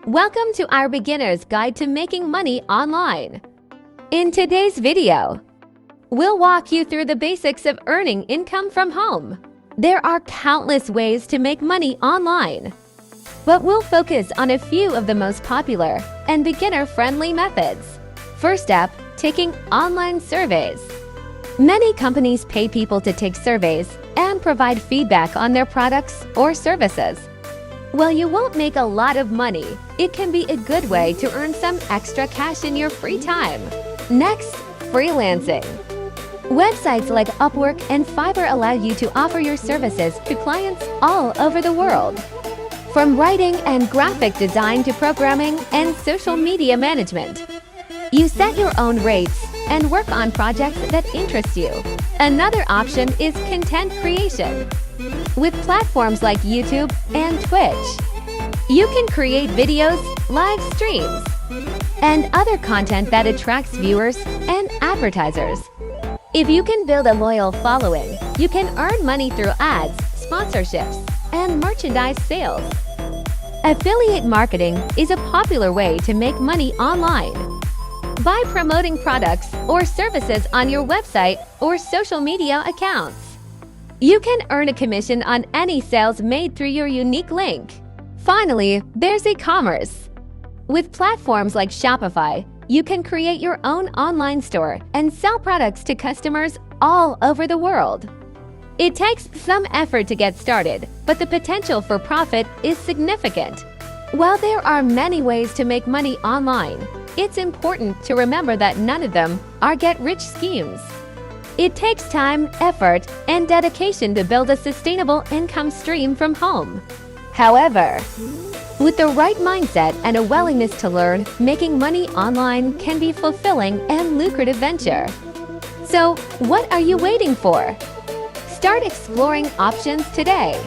Welcome to our beginner's guide to making money online. In today's video, we'll walk you through the basics of earning income from home. There are countless ways to make money online, but we'll focus on a few of the most popular and beginner-friendly methods. First up, taking online surveys. Many companies pay people to take surveys and provide feedback on their products or services. While you won't make a lot of money, it can be a good way to earn some extra cash in your free time. Next, freelancing. Websites like Upwork and Fiverr allow you to offer your services to clients all over the world. From writing and graphic design to programming and social media management, you set your own rates and work on projects that interest you. Another option is content creation. With platforms like YouTube and Twitch, you can create videos, live streams, and other content that attracts viewers and advertisers. If you can build a loyal following, you can earn money through ads, sponsorships, and merchandise sales. Affiliate marketing is a popular way to make money online. By promoting products or services on your website or social media accounts, you can earn a commission on any sales made through your unique link. Finally, there's e-commerce. With platforms like Shopify, you can create your own online store and sell products to customers all over the world. It takes some effort to get started, but the potential for profit is significant. While there are many ways to make money online, it's important to remember that none of them are get-rich schemes. It takes time, effort, and dedication to build a sustainable income stream from home. However, with the right mindset and a willingness to learn, making money online can be a fulfilling and lucrative venture. So, what are you waiting for? Start exploring options today.